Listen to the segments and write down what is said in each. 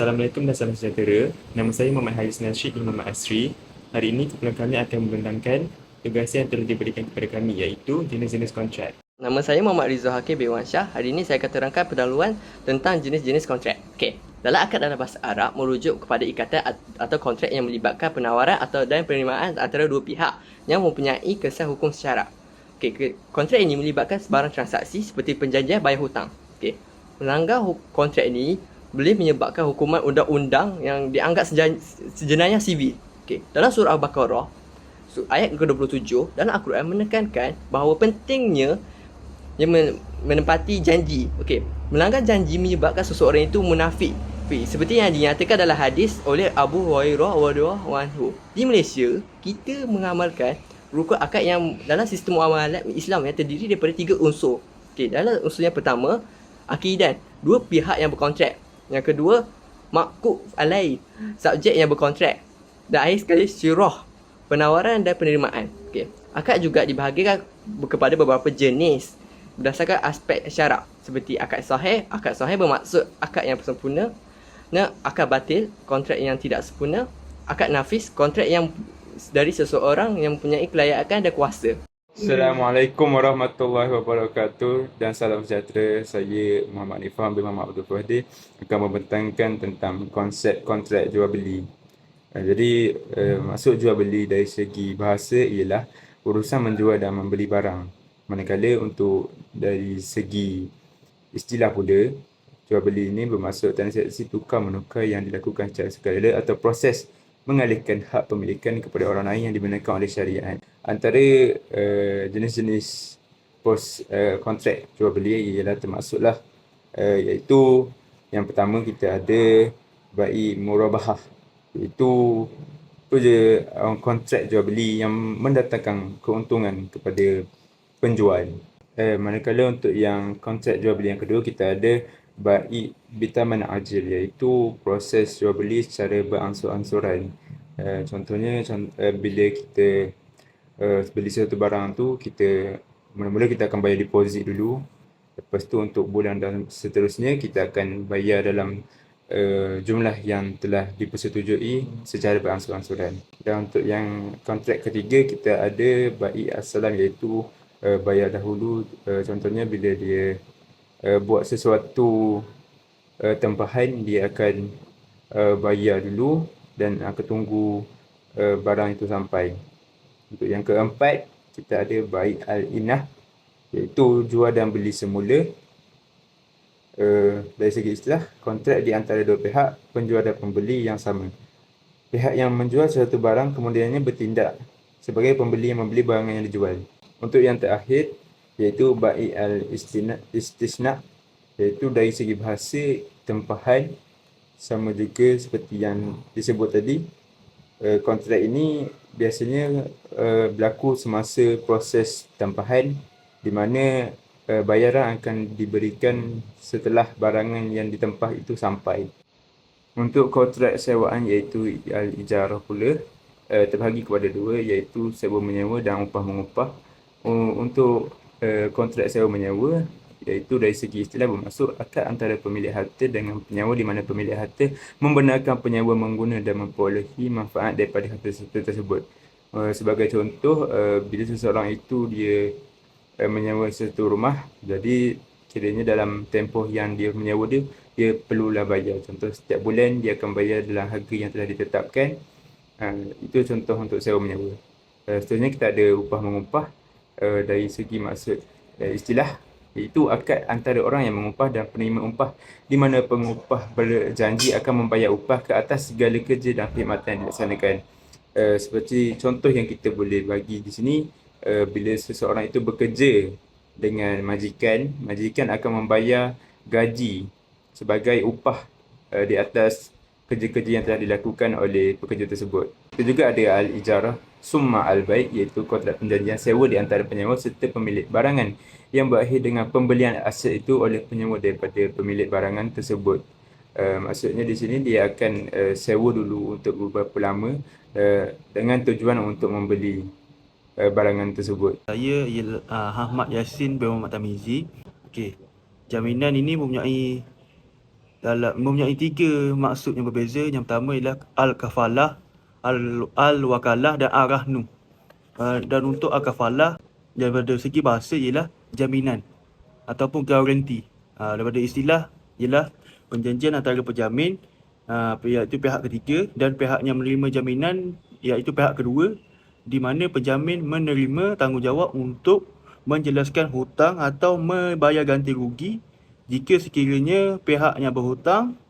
Assalamualaikum dan salam sejahtera. Nama saya Muhammad Haris Nasrid bin Muhammad Asri. Hari ini kumpulan kami akan membentangkan tugasan yang telah diberikan kepada kami iaitu jenis-jenis kontrak. Nama saya Muhammad Rizal Hakim bin Wansyah. Hari ini saya akan terangkan pendahuluan tentang jenis-jenis kontrak. Okey. Dalam akad dalam bahasa Arab merujuk kepada ikatan atau kontrak yang melibatkan penawaran atau dan penerimaan antara dua pihak yang mempunyai kesan hukum secara. Okey, kontrak ini melibatkan sebarang transaksi seperti perjanjian bayar hutang. Okey. Melanggar kontrak ini boleh menyebabkan hukuman undang-undang yang dianggap sejenayah sivil. Okey. Dalam surah Al-Baqarah ayat ke-27 dalam Al-Quran menekankan bahawa pentingnya yang menepati janji. Okey, melanggar janji menyebabkan seseorang itu munafik. Seperti yang dinyatakan dalam hadis oleh Abu Hurairah radhiyallahu anhu. Di Malaysia, kita mengamalkan rukun akad yang dalam sistem muamalat Islam yang terdiri daripada 3 unsur. Okey, dalam unsur yang pertama, akidah, dua pihak yang berkontrak. Yang kedua, maquf alai, subjek yang berkontrak. Dan akhir sekali, syirah, penawaran dan penerimaan. Okey, akad juga dibahagikan kepada beberapa jenis berdasarkan aspek syarak seperti akad sahih. Akad sahih bermaksud akad yang sempurna. Akad batil, kontrak yang tidak sempurna. Akad nafis, kontrak yang dari seseorang yang mempunyai kelayakan dan kuasa. Assalamualaikum warahmatullahi wabarakatuh dan salam sejahtera. Saya Muhammad Nifam bin Muhammad Abdul Fahdi akan membentangkan tentang konsep kontrak jual beli. Jadi maksud jual beli dari segi bahasa ialah urusan menjual dan membeli barang. Manakala untuk dari segi istilah pula, jual beli ini bermaksud transaksi tukar menukar yang dilakukan secara sukarela atau proses mengalihkan hak pemilikan kepada orang lain yang dibenarkan oleh syariat. Antara jenis-jenis kontrak jual beli ialah termasuklah iaitu yang pertama kita ada bai murabahah, iaitu kontrak jual beli yang mendatangkan keuntungan kepada penjual. Manakala untuk yang kontrak jual beli yang kedua kita ada bai bitaman ajil, iaitu proses jual beli secara beransur-ansuran. Contohnya bila kita beli satu barang tu, kita mula-mula kita akan bayar deposit dulu. Lepas tu untuk bulan dan seterusnya kita akan bayar dalam jumlah yang telah dipersetujui secara beransur-ansuran. Dan untuk yang kontrak ketiga kita ada bai as-salam, iaitu bayar dahulu. Contohnya bila dia buat sesuatu tempahan, dia akan bayar dulu dan akan tunggu barang itu sampai. Untuk yang keempat kita ada bai al-inah, iaitu jual dan beli semula. Dari segi istilah, kontrak di antara dua pihak, penjual dan pembeli yang sama. Pihak yang menjual suatu barang kemudiannya bertindak sebagai pembeli yang membeli barang yang dijual. Untuk yang terakhir iaitu bai al-istisna, iaitu dari segi bahasa tempahan, sama juga seperti yang disebut tadi. Kontrak ini biasanya berlaku semasa proses tempahan, di mana bayaran akan diberikan setelah barangan yang ditempah itu sampai. Untuk kontrak sewaan iaitu al-ijarah pula terbahagi kepada dua, iaitu sewa menyewa dan upah mengupah. Untuk kontrak sewa menyewa, iaitu dari segi istilah bermaksud akad antara pemilik harta dengan penyewa, di mana pemilik harta membenarkan penyewa mengguna dan memperolehi manfaat daripada harta tersebut. Sebagai contoh, bila seseorang itu dia menyewa satu rumah, jadi kiranya dalam tempoh yang dia menyewa dia perlulah bayar. Contoh, setiap bulan dia akan bayar dalam harga yang telah ditetapkan. Itu contoh untuk sewa menyewa. Seterusnya kita ada upah mengupah. Dari segi maksud istilah, iaitu akad antara orang yang mengupah dan penerima upah, di mana pengupah berjanji akan membayar upah ke atas segala kerja dan perkhidmatan yang dilaksanakan. Seperti contoh yang kita boleh bagi di sini, bila seseorang itu bekerja dengan majikan akan membayar gaji sebagai upah di atas kerja-kerja yang telah dilakukan oleh pekerja tersebut. Kita juga ada al-ijarah summa al-bai', iaitu kontrak perjanjian sewa di antara penyewa serta pemilik barangan yang berakhir dengan pembelian aset itu oleh penyewa daripada pemilik barangan tersebut. Maksudnya di sini dia akan sewa dulu untuk beberapa lama dengan tujuan untuk membeli barangan tersebut. Saya ialah Ahmad Yasin bin Muhammad Tamizi. Okey. Jaminan ini mempunyai mempunyai 3 maksud yang berbeza. Yang pertama ialah al-kafalah, al-wakalah dan ar-rahnu. Dan untuk al-kafalah daripada segi bahasa ialah jaminan ataupun garanti. Daripada istilah ialah perjanjian antara penjamin, iaitu pihak ketiga, dan pihak yang menerima jaminan iaitu pihak kedua, di mana penjamin menerima tanggungjawab untuk menjelaskan hutang atau membayar ganti rugi jika sekiranya pihak yang berhutang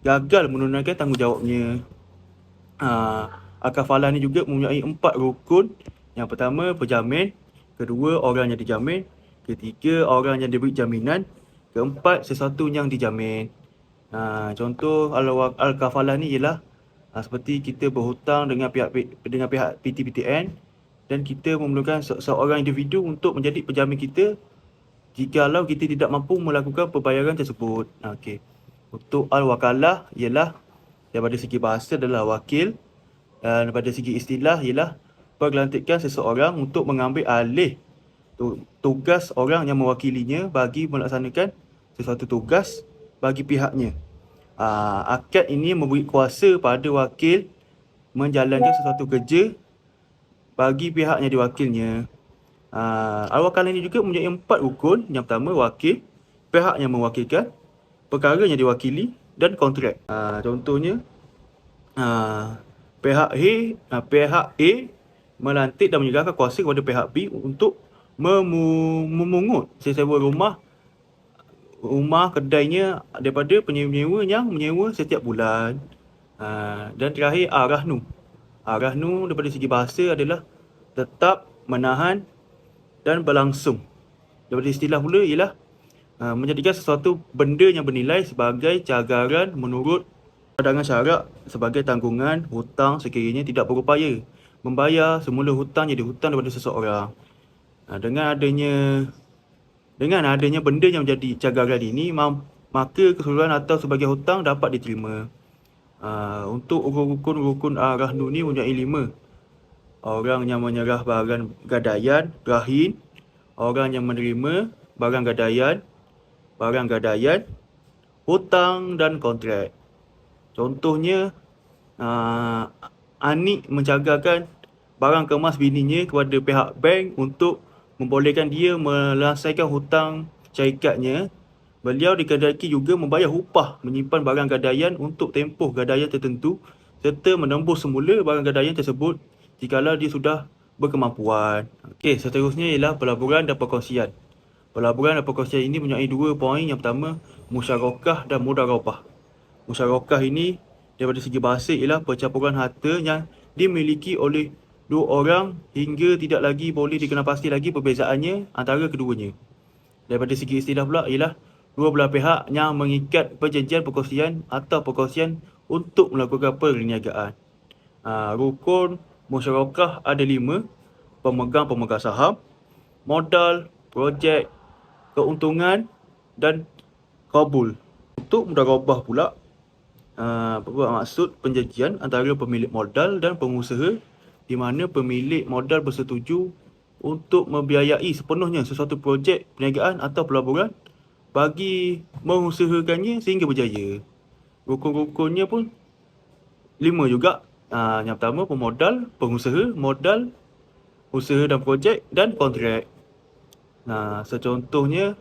gagal menunaikan tanggungjawabnya. Al-kafalah ni juga mempunyai 4 rukun. Yang pertama penjamin, kedua orang yang dijamin, ketiga orang yang diberi jaminan, keempat sesuatu yang dijamin. Contoh al-kafalah ni ialah seperti kita berhutang dengan pihak PTPTN dan kita memerlukan seorang individu untuk menjadi penjamin kita jikalau kita tidak mampu melakukan pembayaran tersebut. Okey. Untuk al-wakalah ialah daripada segi bahasa adalah wakil, dan daripada segi istilah ialah pergelantikan seseorang untuk mengambil alih tugas orang yang mewakilinya bagi melaksanakan sesuatu tugas bagi pihaknya. Akad ini memberi kuasa pada wakil menjalankan sesuatu kerja bagi pihak yang diwakilnya. Al-wakalah ini juga mempunyai 4 rukun. Yang pertama wakil, pihak yang mewakilkan, perkara yang diwakili dan kontrak. Contohnya pihak A melantik dan menyerahkan kuasa kepada pihak B untuk memungut sesewa rumah kedainya daripada penyewa yang menyewa setiap bulan. Dan terakhir ar-rahnu. Ar-rahnu daripada segi bahasa adalah tetap, menahan dan berlangsung. Daripada istilah pula ialah menjadikan sesuatu benda yang bernilai sebagai cagaran menurut cadangan syarak sebagai tanggungan hutang sekiranya tidak berupaya membayar semula hutang jadi hutang daripada seseorang. Dengan adanya benda yang menjadi cagaran ini, maka keseluruhan atau sebagai hutang dapat diterima. Untuk rukun ar-rahnu ni mempunyai 5. Orang yang menyerah barang gadaian, rahin. Orang yang menerima barang gadaian, hutang dan kontrak. Contohnya, Anik mencagarkan barang kemas bininya kepada pihak bank untuk membolehkan dia menyelesaikan hutang syarikatnya. Beliau dikehendaki juga membayar upah menyimpan barang gadaian untuk tempoh gadaian tertentu serta menembus semula barang gadaian tersebut jikalau dia sudah berkemampuan. Okey, seterusnya ialah pelaburan dan perkongsian. Pelaburan dan perkongsian ini mempunyai 2 poin. Yang pertama, musyarakah dan mudarabah. Musyarakah ini daripada segi bahasa ialah percampuran harta yang dimiliki oleh 2 orang hingga tidak lagi boleh dikenal pasti lagi perbezaannya antara keduanya. Daripada segi istilah pula ialah 2 belah pihak yang mengikat perjanjian perkongsian atau perkongsian untuk melakukan perniagaan. Rukun musyarakah ada 5. Pemegang saham, modal, projek, keuntungan dan kabul. Untuk mudarabah pula, maksud perjanjian antara pemilik modal dan pengusaha di mana pemilik modal bersetuju untuk membiayai sepenuhnya sesuatu projek perniagaan atau pelaburan bagi mengusahakannya sehingga berjaya. Rukun-rukunnya pun 5 juga. Yang pertama pemodal, pengusaha, modal, usaha dan projek dan kontrak. Secontohnya,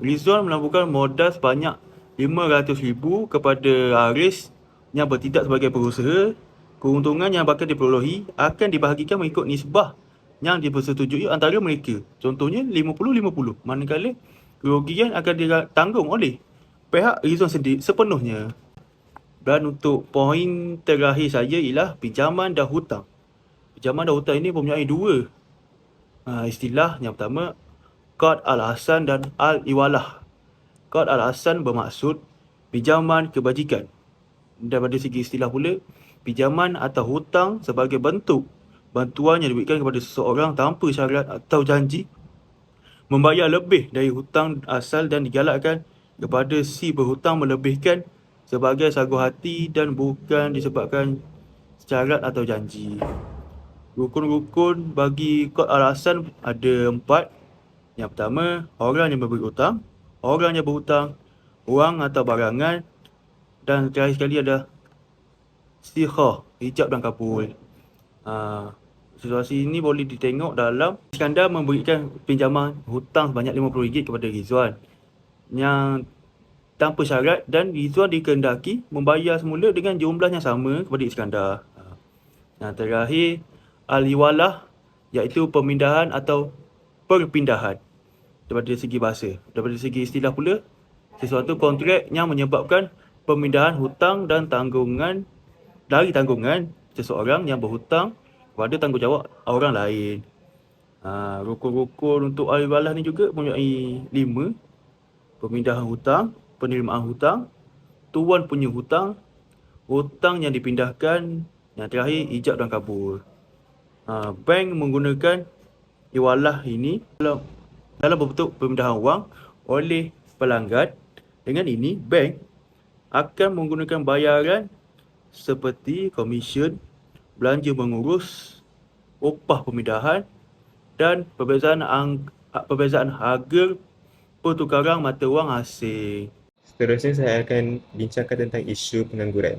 Rizwan melabuhkan modal sebanyak 500,000 kepada Haris yang bertindak sebagai pengusaha. Keuntungan yang bakal diperolehi akan dibahagikan mengikut nisbah yang dipersetujui antara mereka. Contohnya 50-50. Manakala kerugian akan ditanggung oleh pihak Rizwan sendiri sepenuhnya. Dan untuk poin terakhir saya ialah pinjaman dan hutang. Pinjaman dan hutang ini mempunyai 2 istilah. Yang pertama, qard al-hasan dan al-iwalah. Qard al-hasan bermaksud pinjaman kebajikan. Daripada segi istilah pula, pinjaman atau hutang sebagai bentuk bantuan yang diberikan kepada seseorang tanpa syarat atau janji membayar lebih dari hutang asal dan digalakkan kepada si berhutang melebihkan sebagai sagu hati dan bukan disebabkan syarat atau janji. Rukun-rukun bagi qard al-hasan ada 4. Yang pertama, orang yang memberi hutang, orang yang berhutang, wang atau barangan. Dan terakhir sekali ada sikhah, hijab dan kabul. Situasi ini boleh ditengok dalam Iskandar memberikan pinjaman hutang sebanyak RM50 kepada Rizwan yang tanpa syarat, dan Rizwan dikehendaki membayar semula dengan jumlah yang sama kepada Iskandar. Yang terakhir, al-iwalah, iaitu pemindahan atau perpindahan daripada segi bahasa. Daripada segi istilah pula, sesuatu kontrak yang menyebabkan pemindahan hutang dan tanggungan dari tanggungan seseorang yang berhutang kepada tanggungjawab orang lain. Rukun-rukun untuk al-iwalah ni juga mempunyai 5. Pemindahan hutang, penerimaan hutang, tuan punya hutang, hutang yang dipindahkan, yang terakhir ijab dan kabul. Bank menggunakan iwalah ini dalam bentuk pemindahan wang oleh pelanggan. Dengan ini, bank akan menggunakan bayaran seperti komisen, belanja mengurus, upah pemindahan dan perbezaan harga pertukaran mata wang asing. Seterusnya saya akan bincangkan tentang isu pengangguran.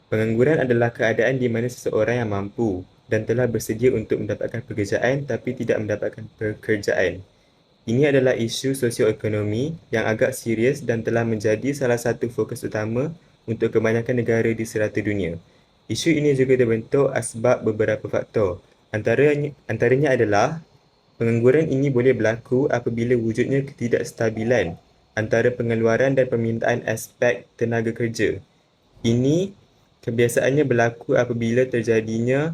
Pengangguran adalah keadaan di mana seseorang yang mampu dan telah bersedia untuk mendapatkan pekerjaan tapi tidak mendapatkan pekerjaan. Ini adalah isu sosioekonomi yang agak serius dan telah menjadi salah satu fokus utama untuk kebanyakan negara di serata dunia. Isu ini juga terbentuk asbab beberapa faktor. Antaranya adalah pengangguran ini boleh berlaku apabila wujudnya ketidakstabilan antara pengeluaran dan permintaan aspek tenaga kerja. Ini kebiasaannya berlaku apabila terjadinya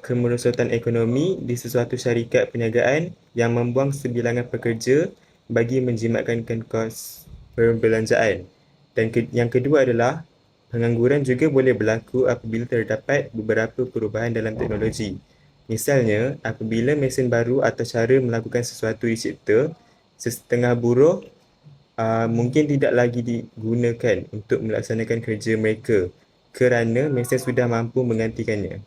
kemerosotan ekonomi di sesuatu syarikat perniagaan yang membuang sebilangan pekerja bagi menjimatkan kos perbelanjaan. Dan yang kedua adalah pengangguran juga boleh berlaku apabila terdapat beberapa perubahan dalam teknologi. Misalnya, apabila mesin baru atau cara melakukan sesuatu dicipta, setengah buruh mungkin tidak lagi digunakan untuk melaksanakan kerja mereka kerana mesin sudah mampu menggantikannya.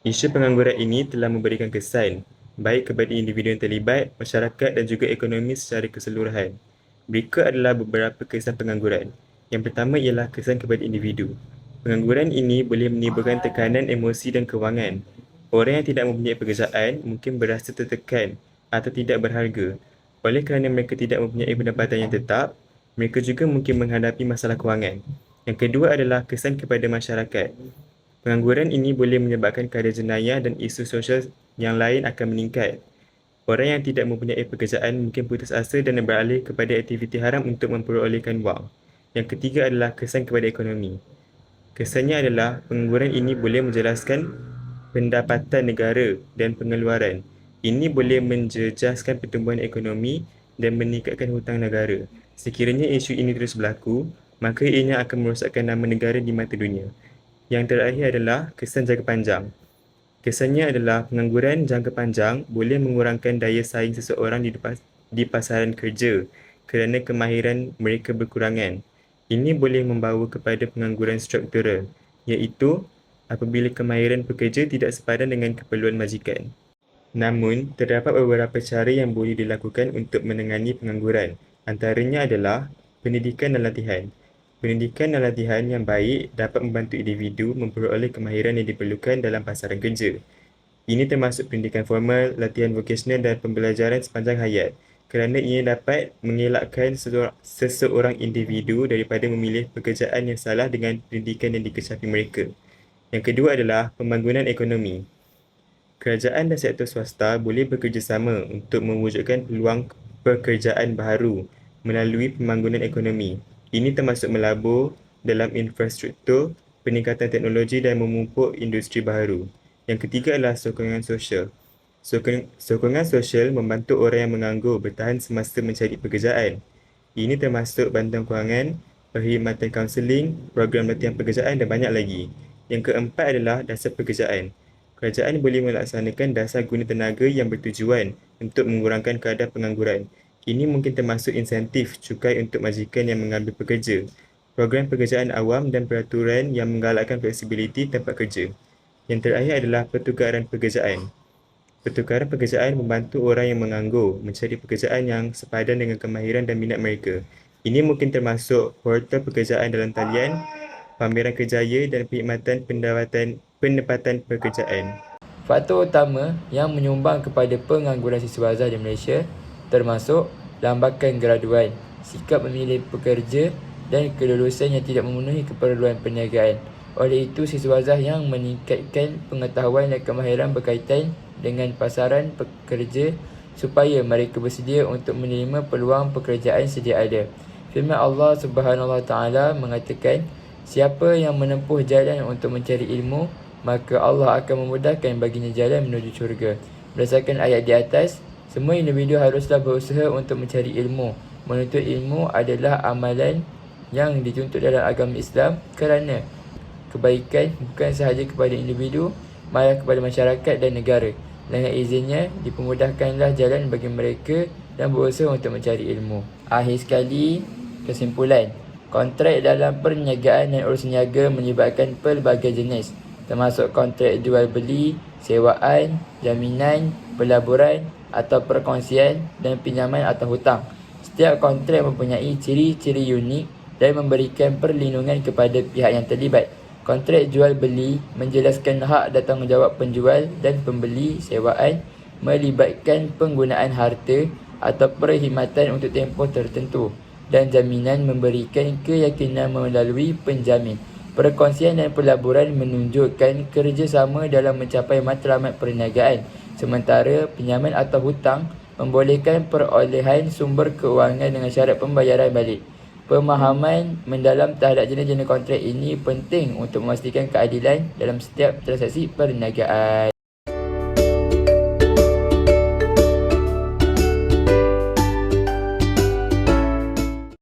Isu pengangguran ini telah memberikan kesan baik kepada individu yang terlibat, masyarakat dan juga ekonomi secara keseluruhan. Berikut adalah beberapa kesan pengangguran. Yang pertama ialah kesan kepada individu. Pengangguran ini boleh menimbulkan tekanan emosi dan kewangan. Orang yang tidak mempunyai pekerjaan mungkin berasa tertekan atau tidak berharga. Oleh kerana mereka tidak mempunyai pendapatan yang tetap, mereka juga mungkin menghadapi masalah kewangan. Yang kedua adalah kesan kepada masyarakat. Pengangguran ini boleh menyebabkan kadar jenayah dan isu sosial yang lain akan meningkat. Orang yang tidak mempunyai pekerjaan mungkin putus asa dan beralih kepada aktiviti haram untuk memperolehkan wang. Yang ketiga adalah kesan kepada ekonomi. Kesannya adalah pengangguran ini boleh menjelaskan pendapatan negara dan pengeluaran. Ini boleh menjejaskan pertumbuhan ekonomi dan meningkatkan hutang negara. Sekiranya isu ini terus berlaku, maka ianya akan merosakkan nama negara di mata dunia. Yang terakhir adalah kesan jangka panjang. Kesannya adalah pengangguran jangka panjang boleh mengurangkan daya saing seseorang di pasaran kerja kerana kemahiran mereka berkurangan. Ini boleh membawa kepada pengangguran struktural, iaitu apabila kemahiran pekerja tidak sepadan dengan keperluan majikan. Namun, terdapat beberapa cara yang boleh dilakukan untuk menangani pengangguran. Antaranya adalah pendidikan dan latihan. Pendidikan dan latihan yang baik dapat membantu individu memperoleh kemahiran yang diperlukan dalam pasaran kerja. Ini termasuk pendidikan formal, latihan vokasional dan pembelajaran sepanjang hayat, kerana ia dapat mengelakkan seseorang individu daripada memilih pekerjaan yang salah dengan pendidikan yang dikecapi mereka. Yang kedua adalah pembangunan ekonomi. Kerajaan dan sektor swasta boleh bekerjasama untuk mewujudkan peluang pekerjaan baharu melalui pembangunan ekonomi. Ini termasuk melabur dalam infrastruktur, peningkatan teknologi dan memupuk industri baharu. Yang ketiga adalah sokongan sosial. Sokongan sosial membantu orang yang menganggur bertahan semasa mencari pekerjaan. Ini termasuk bantuan kewangan, perkhidmatan kaunseling, program latihan pekerjaan dan banyak lagi. Yang keempat adalah dasar pekerjaan. Kerajaan boleh melaksanakan dasar guna tenaga yang bertujuan untuk mengurangkan kadar pengangguran. Ini mungkin termasuk insentif cukai untuk majikan yang mengambil pekerja, program pekerjaan awam dan peraturan yang menggalakkan fleksibiliti tempat kerja. Yang terakhir adalah pertukaran pekerjaan. Pertukaran pekerjaan membantu orang yang menganggur mencari pekerjaan yang sepadan dengan kemahiran dan minat mereka. Ini mungkin termasuk portal pekerjaan dalam talian, pameran kerjaya dan perkhidmatan penempatan pekerjaan. Faktor utama yang menyumbang kepada pengangguran siswa azhar di Malaysia termasuk lambakan graduan, sikap memilih pekerja dan kelulusan yang tidak memenuhi keperluan perniagaan. Oleh itu, siswa azhar yang meningkatkan pengetahuan dan kemahiran berkaitan dengan pasaran pekerja supaya mereka bersedia untuk menerima peluang pekerjaan sedia ada. Firman Allah Subhanahu Wa Taala mengatakan, siapa yang menempuh jalan untuk mencari ilmu, maka Allah akan memudahkan baginya jalan menuju syurga. Berdasarkan ayat di atas, semua individu haruslah berusaha untuk mencari ilmu. Menuntut ilmu adalah amalan yang dituntut dalam agama Islam kerana kebaikan bukan sahaja kepada individu, malah kepada masyarakat dan negara. Dengan izinnya, dipermudahkanlah jalan bagi mereka dan berusaha untuk mencari ilmu. Akhir sekali, kesimpulan. Kontrak dalam perniagaan dan urusan niaga melibatkan pelbagai jenis, termasuk kontrak jual beli, sewaan, jaminan, pelaburan atau perkongsian dan pinjaman atau hutang. Setiap kontrak mempunyai ciri-ciri unik dan memberikan perlindungan kepada pihak yang terlibat. Kontrak jual beli menjelaskan hak dan tanggungjawab penjual dan pembeli. Sewaan melibatkan penggunaan harta atau perkhidmatan untuk tempoh tertentu, dan jaminan memberikan keyakinan melalui penjamin. Perkongsian dan pelaburan menunjukkan kerjasama dalam mencapai matlamat perniagaan, sementara pinjaman atau hutang membolehkan perolehan sumber keuangan dengan syarat pembayaran balik. Pemahaman mendalam terhadap jenis-jenis kontrak ini penting untuk memastikan keadilan dalam setiap transaksi perniagaan.